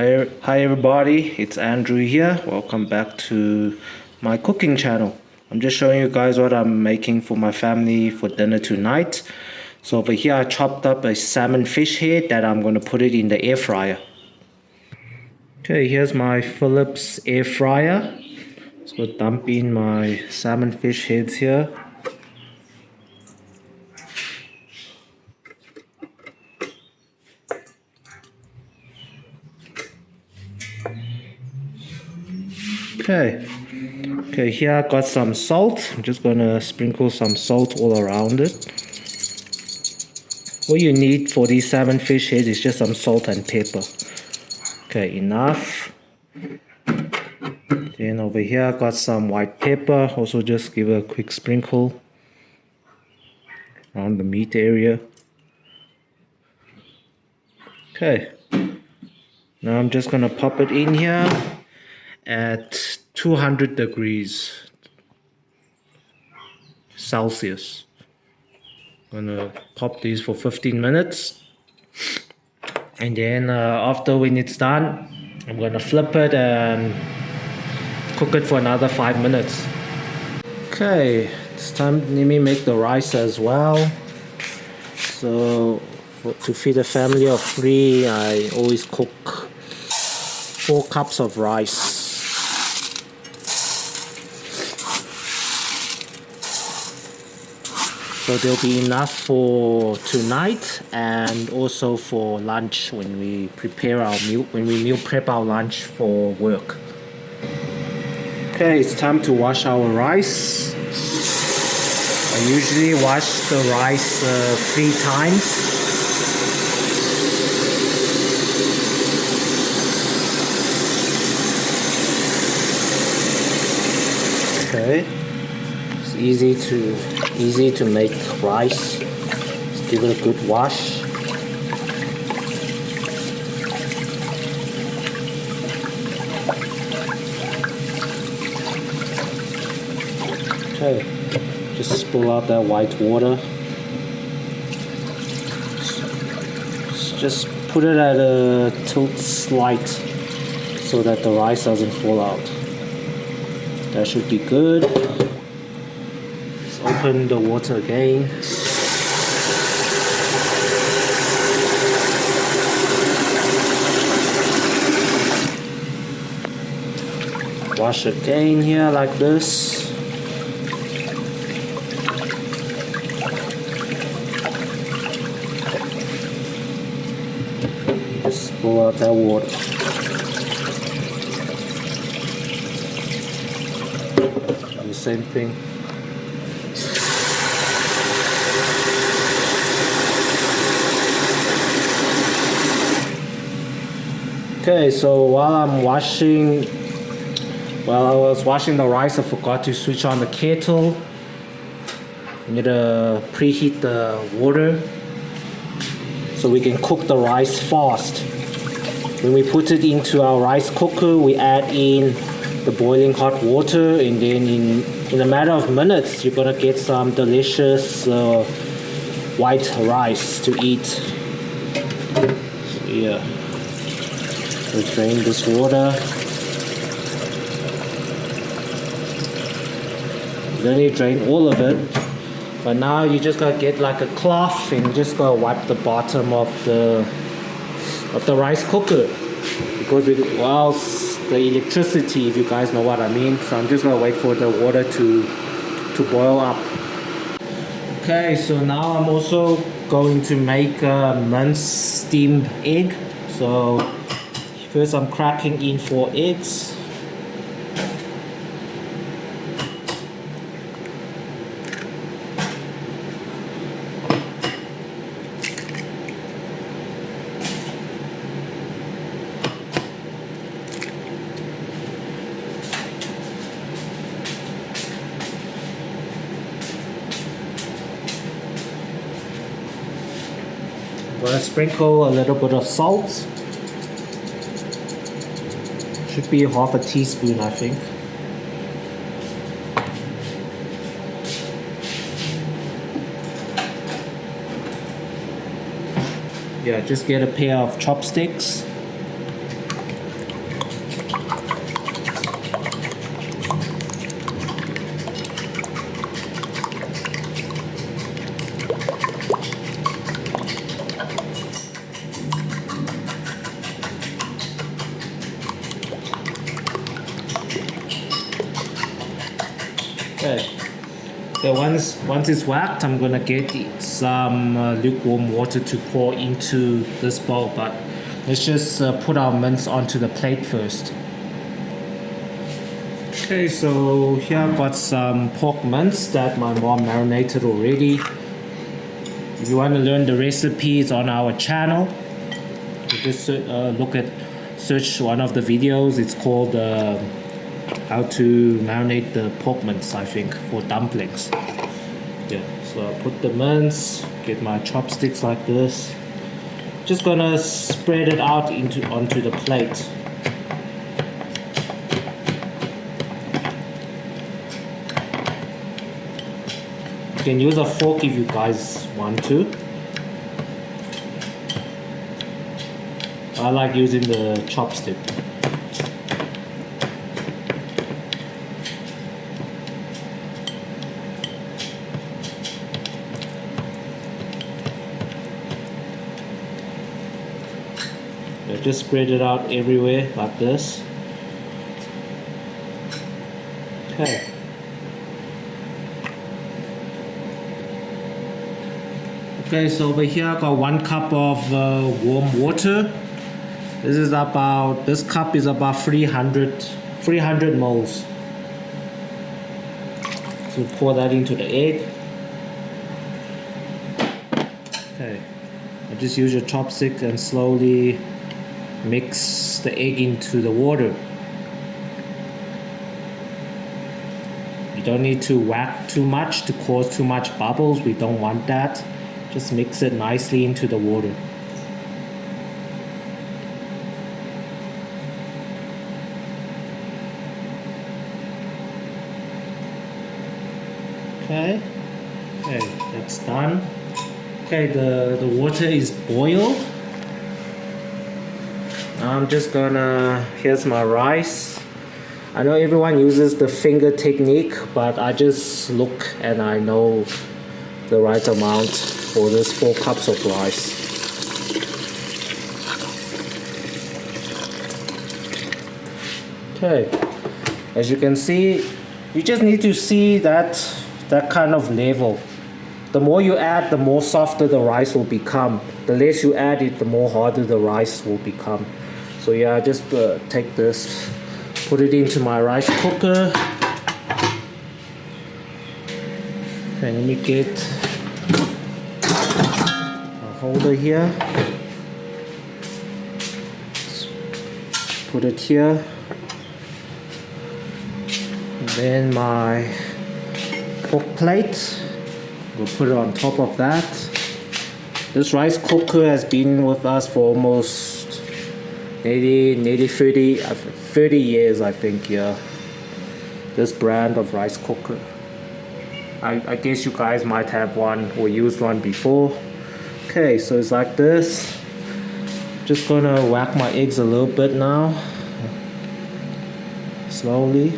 Hi everybody, it's Andrew here. Welcome back to my cooking channel. I'm just showing you guys what I'm making for my family for dinner tonight. So over here I chopped up a salmon fish head that I'm going to put it in the air fryer. Okay, here's my Philips air fryer. So dump in my salmon fish heads here. Okay, here I got some salt. I'm just gonna sprinkle some salt all around it. All you need for these salmon fish heads is just some salt and pepper. Okay, enough. Then over here I got some white pepper. Also just give a quick sprinkle around the meat area. Okay, now I'm just gonna pop it in here at 200 degrees Celsius. I'm gonna pop these for 15 minutes, and then after when it's done, I'm gonna flip it and cook it for another 5 minutes. Okay, it's time. Let me make the rice as well. So to feed a family of 3, I always cook 4 cups of rice. So there'll be enough for tonight and also for lunch when we prepare our meal, when we meal prep our lunch for work. Okay, it's time to wash our rice. I usually wash the rice 3 times. Okay, it's easy to make rice. Just give it a good wash. Okay, just spill out that white water. Just put it at a tilt slight so that the rice doesn't fall out. That should be good. Let's open the water again. Wash again here like this. Just pull out that water. Do the same thing. Okay, so while I was washing the rice, I forgot to switch on the kettle. We need to preheat the water so we can cook the rice fast. When we put it into our rice cooker, we add in the boiling hot water, and then in a matter of minutes, you're gonna get some delicious white rice to eat. So yeah, we'll drain this water. You don't need to drain all of it. But now you just gotta get like a cloth and just gotta wipe the bottom of the rice cooker, because whilst the electricity, if you guys know what I mean. So I'm just gonna wait for the water to boil up. Okay, so now I'm also going to make a minced steamed egg. So first I'm cracking in 4 eggs. I'm gonna sprinkle a little bit of salt. Should be half a teaspoon, I think. Yeah, just get a pair of chopsticks. Okay. Okay, once it's whacked, I'm gonna get some lukewarm water to pour into this bowl. But let's just put our mince onto the plate first. Okay, so here I've got some pork mince that my mom marinated already. If you want to learn the recipe, it's on our channel. You just search one of the videos. It's called how to marinate the pork mince, I think, for dumplings. Yeah, so I put the mince, get my chopsticks like this. Just gonna spread it out onto the plate. You can use a fork if you guys want to. I like using the chopstick. Just spread it out everywhere like this. Okay. Okay, so over here I got 1 cup of warm water. This cup is about 300 moles. So pour that into the egg. Okay, I just use your chopstick and slowly mix the egg into the water. You don't need to whack too much to cause too much bubbles. We don't want that. Just mix it nicely into the water. Okay, that's done. Okay, the water is boiled. I'm just gonna, here's my rice. I know everyone uses the finger technique, but I just look and I know the right amount for this 4 cups of rice. Okay, as you can see, you just need to see that kind of level. The more you add, the more softer the rice will become. The less you add it, the more harder the rice will become. So yeah, I just take this, put it into my rice cooker. Okay, let me get a holder here. Put it here. And then my pork plate. We'll put it on top of that. This rice cooker has been with us for almost nearly 30 years, I think, yeah. This brand of rice cooker. I guess you guys might have one or used one before. Okay, so it's like this. Just gonna whack my eggs a little bit now. Slowly.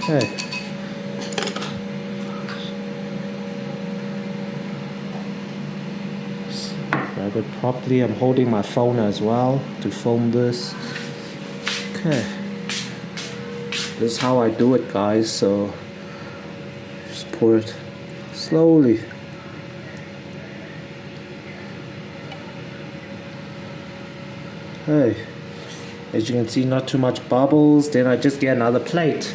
Okay. Grab it properly. I'm holding my phone as well to film this. Okay. This is how I do it, guys. So just pour it slowly. Okay. As you can see, not too much bubbles. Then I just get another plate.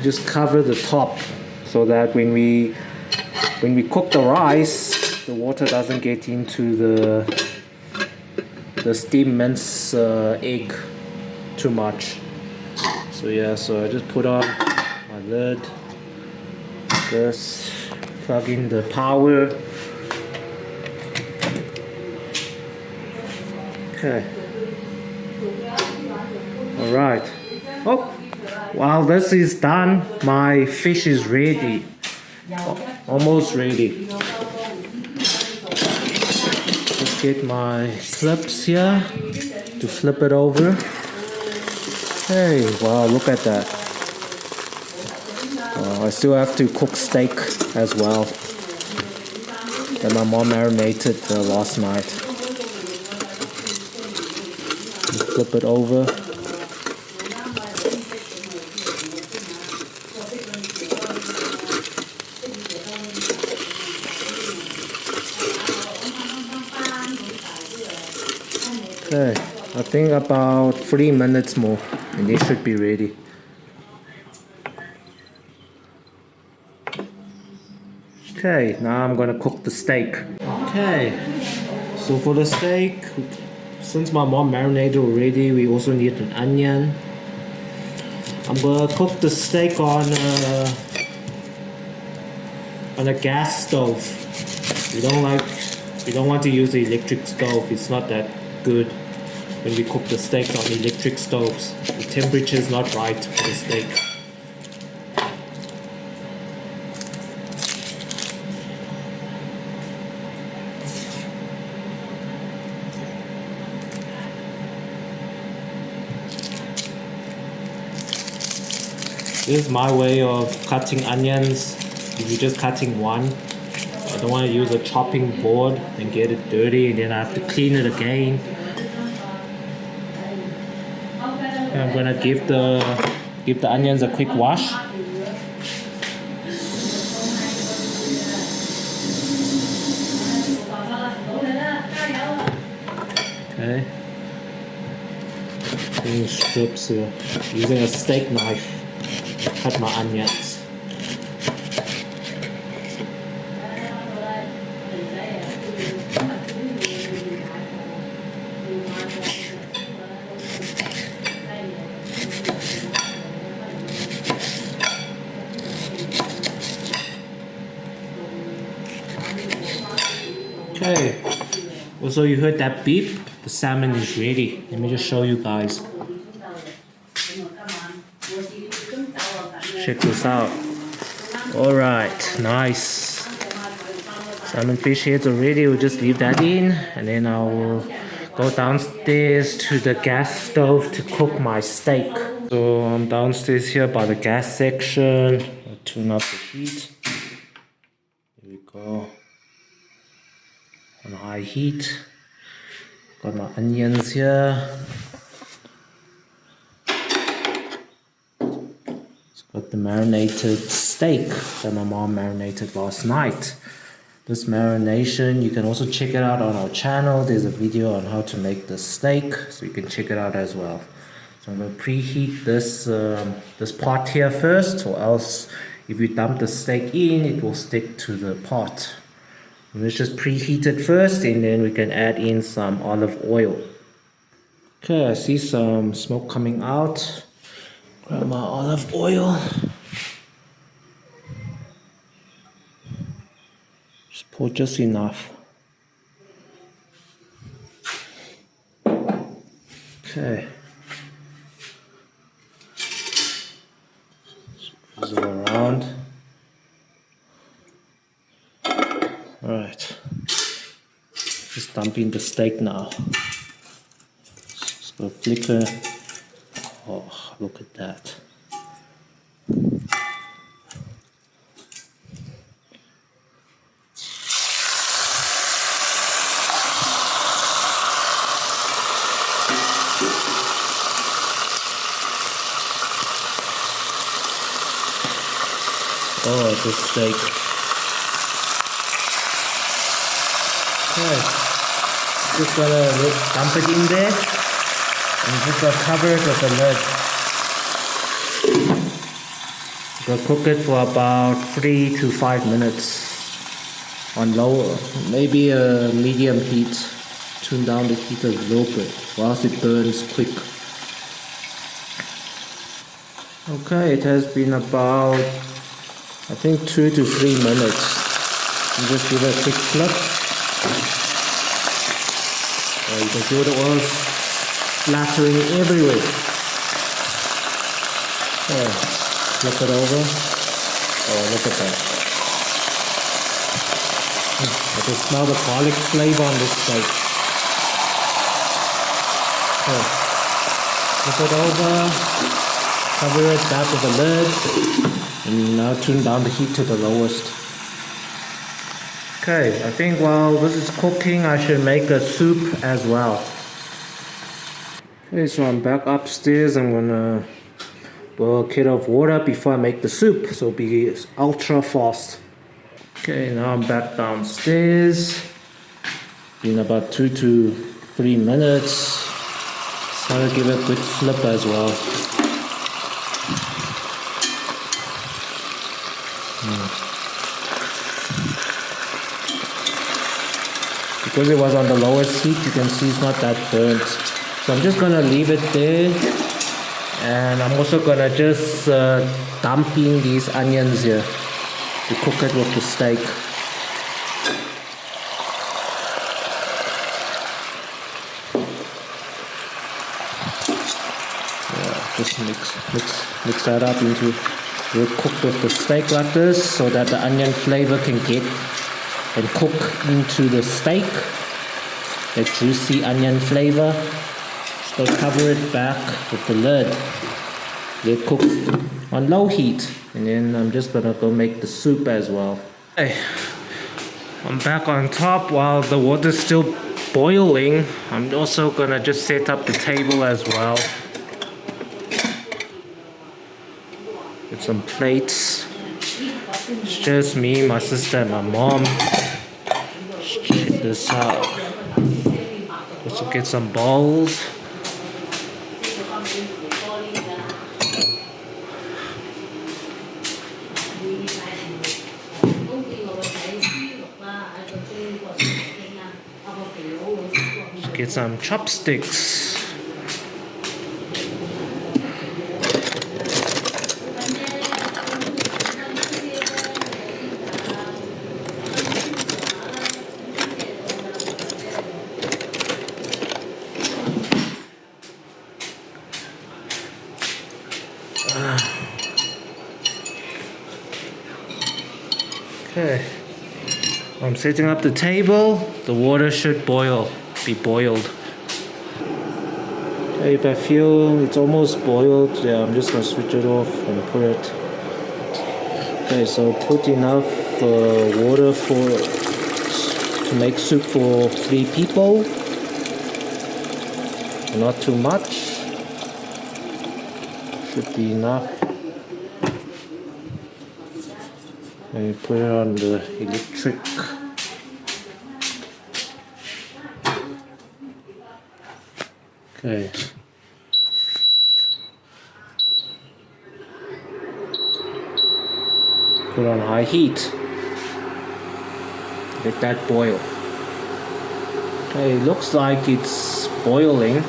Just cover the top so that when we cook the rice, the water doesn't get into the steamed mince egg too much. So yeah, so I just put on my lid, just plug in the power. Okay. All right. Oh. While this is done, my fish is ready. Almost ready. Just get my flips here to flip it over. Hey, wow, look at that. I still have to cook steak as well. that my mom marinated last night. Flip it over. Okay, I think about 3 minutes more and they should be ready. Okay, now I'm gonna cook the steak. Okay, so for the steak, since my mom marinated already, we also need an onion. I'm gonna cook the steak on a gas stove. We don't want to use the electric stove. It's not that good when we cook the steak on electric stoves. The temperature is not right for the steak. This is my way of cutting onions. If you're just cutting one, I don't want to use a chopping board and get it dirty and then I have to clean it again. And I'm gonna give the onions a quick wash. Okay. Cutting strips here. Using a steak knife. Cut my onions. Okay, also you heard that beep? The salmon is ready. Let me just show you guys. Check this out. Alright, nice. Salmon fish heads are ready. We'll just leave that in and then I will go downstairs to the gas stove to cook my steak. So I'm downstairs here by the gas section. I'll tune up the heat. Here we go. On high heat. Got my onions here. Got the marinated steak that my mom marinated last night. This marination, you can also check it out on our channel. There's a video on how to make the steak, so you can check it out as well. So I'm going to preheat this pot here first, or else if you dump the steak in, it will stick to the pot. Let's just preheat it first and then we can add in some olive oil. Okay, I see some smoke coming out. Grab my olive oil. Just pour just enough. Okay. Squeeze it around. Alright. Just dump in the steak now. Just go flicker. Oh, look at that. Oh, this steak. Okay. Just gonna dump it in there. And just cover it with a lid. We'll cook it for about 3 to 5 minutes on low, maybe a medium heat. Tune down the heat a little bit, or else it burns quick. Okay, it has been about, I think 2 to 3 minutes. And just give it a quick flip. You can see the oil splattering everywhere. Yeah, flip it over. Oh, look at that. I can smell the garlic flavor on this steak. Okay. Flip it over. Cover it back with a lid. And now tune down the heat to the lowest. Okay, I think while this is cooking, I should make a soup as well. Okay, so I'm back upstairs. I'm gonna boil a kettle of water before I make the soup, so it'll be ultra fast. Okay, now I'm back downstairs. In about 2 to 3 minutes. So I'll give it a good flip as well. Because it was on the lowest heat, you can see it's not that burnt. So I'm just gonna leave it there. And I'm also gonna just dump in these onions here to cook it with the steak. Just mix that up into, we'll cook with the steak like this so that the onion flavor can get and cook into the steak, the juicy onion flavor. So cover it back with the lid. Let it cook on low heat, and then I'm just gonna go make the soup as well. Hey, I'm back on top while the water's still boiling. I'm also gonna just set up the table as well. Get some plates. It's just me, my sister, and my mom. Let's check this out. Also get some bowls. Let's get some chopsticks. Okay, I'm setting up the table. The water should be boiled. Okay, if I feel it's almost boiled, yeah, I'm just gonna switch it off and put it. Okay, so put enough water to make soup for 3 people. Not too much. Should be enough. And put it on the electric. Okay. Put on high heat. Let that boil. Okay, it looks like it's boiling.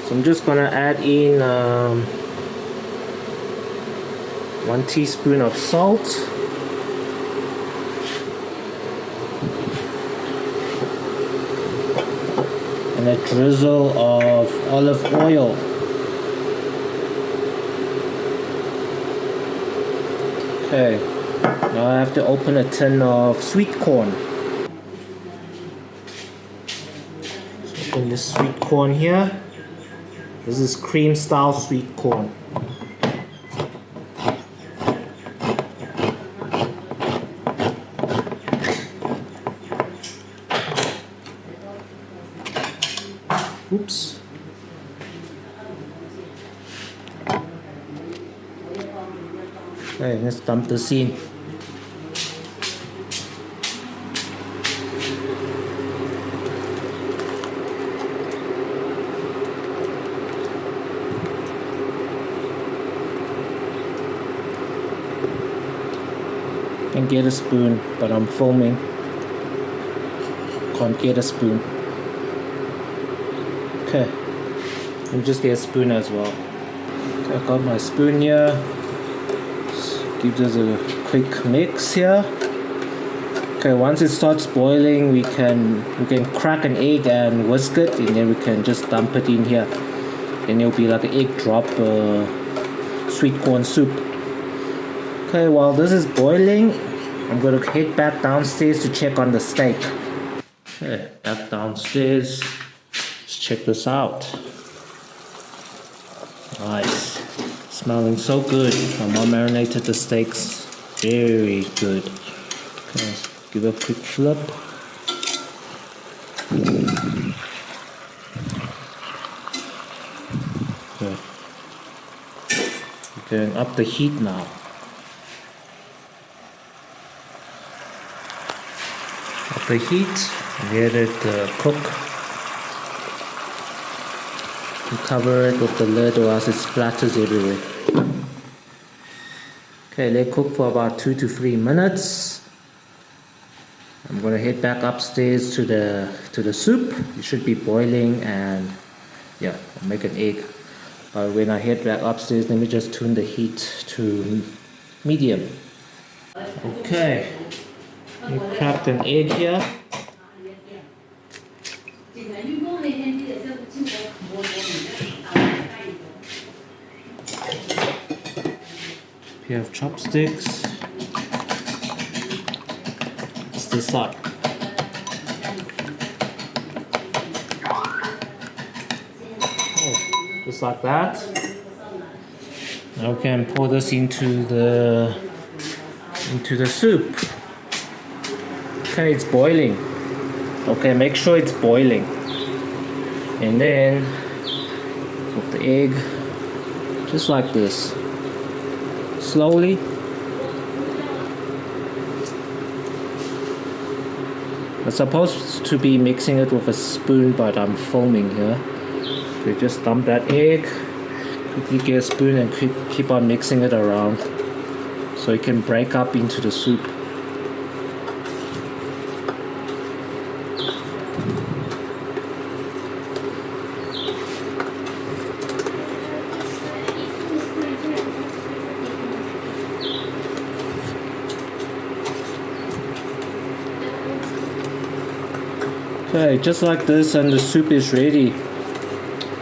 So I'm just gonna add in 1 teaspoon of salt. And a drizzle of olive oil. Okay, now I have to open a tin of sweet corn. So open this sweet corn here. This is cream style sweet corn. Oops. Okay, let's dump this in. Can get a spoon, but I'm filming. Can't get a spoon. Okay, and just get a spoon as well. Okay, I got my spoon here. Just give this a quick mix here. Okay, once it starts boiling, we can crack an egg and whisk it, and then we can just dump it in here. Then it'll be like an egg drop sweet corn soup. Okay, while this is boiling, I'm gonna head back downstairs to check on the steak. Okay, back downstairs. Check this out. Nice. Smelling so good. My mom marinated the steaks very good. Okay. Give a quick flip. Okay. We're going up the heat now. Up the heat, let it cook. You cover it with the lid or else it splatters everywhere. Okay, let it cook for about 2 to 3 minutes. I'm gonna head back upstairs to the soup. It should be boiling, and yeah, I'll make an egg. But when I head back upstairs, let me just tune the heat to medium. Okay, we cracked an egg here. You have chopsticks. It's this side. Oh, just like that. Now we can pour this into the soup. Okay, it's boiling. Okay, make sure it's boiling. And then put the egg just like this. Slowly. I'm supposed to be mixing it with a spoon, but I'm filming here. So just dump that egg, quickly get a spoon and keep on mixing it around so it can break up into the soup. Okay, just like this, and the soup is ready.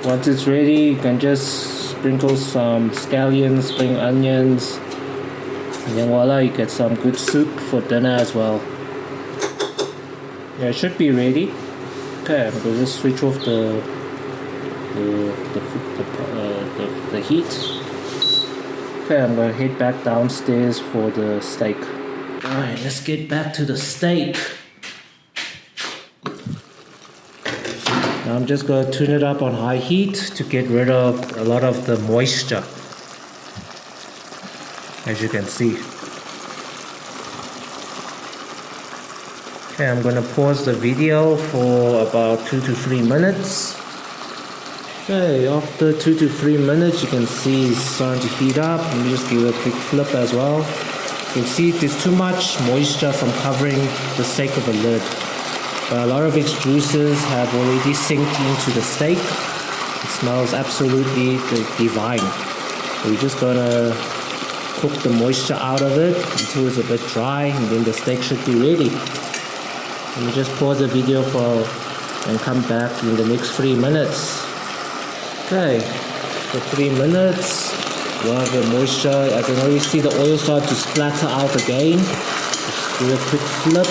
Once it's ready, you can just sprinkle some scallions, spring onions, and then voila, you get some good soup for dinner as well. Yeah, it should be ready. Okay, I'm going to just switch off the heat. Okay, I'm going to head back downstairs for the steak. Alright, let's get back to the steak. Now I'm just going to tune it up on high heat to get rid of a lot of the moisture, as you can see. Okay, I'm going to pause the video for about 2 to 3 minutes. Okay, after 2 to 3 minutes, you can see it's starting to heat up. Let me just give it a quick flip as well. You can see there's too much moisture from covering the steak with a lid. But a lot of its juices have already sinked into the steak. It smells absolutely divine. So we're just gonna cook the moisture out of it until it's a bit dry, and then the steak should be ready. Let me just pause the video and come back in the next 3 minutes. Okay, for 3 minutes, a lot of the moisture, I can already see the oil start to splatter out again. Just do a quick flip.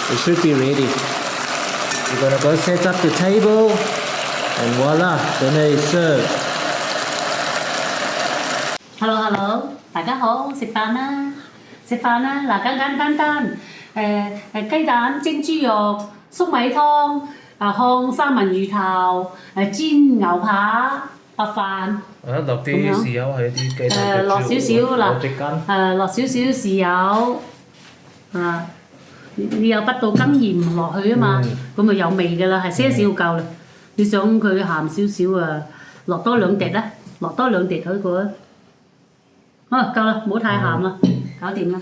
It should be ready. We're gonna go set up the table, and voila, dinner is served. Hello, 大家好，食飯啦！食飯啦！嗱，簡簡單單，雞蛋蒸豬肉、粟米湯、烘三文魚頭、煎牛扒、白飯。落啲豉油喺啲雞蛋嘅落少少嗱，落少少豉油，你有不到羹鹽落去啊嘛，咁咪有味㗎啦，係些少夠啦。你想佢鹹少少啊，落多2滴啦，落多2滴嗰個啊。哦，夠啦，唔好太鹹啦，搞掂啦。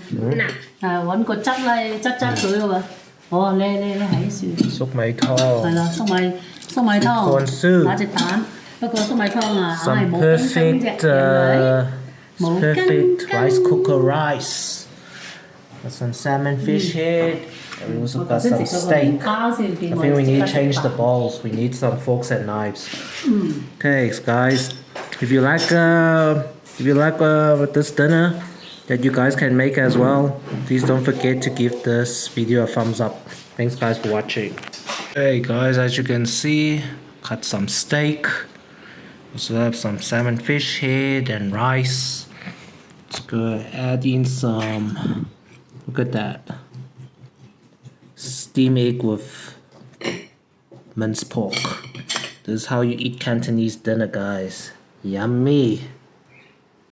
揾個汁啦，質佢㗎嘛。哦，你喺樹。粟米湯。係啦，粟米湯，打隻蛋。不過粟米湯啊，硬係冇羹啫，係咪？冇羹。Perfect rice cooker rice. Got some salmon fish head. And we also got some steak. I think we need to change the bowls. We need some forks and knives. Okay, guys. If you like this dinner that you guys can make as well, please don't forget to give this video a thumbs up. Thanks guys for watching. Okay guys, as you can see, cut some steak. Also have some salmon fish head and rice. It's good. Adding some, look at that. Steamed egg with minced pork. This is how you eat Cantonese dinner, guys. Yummy.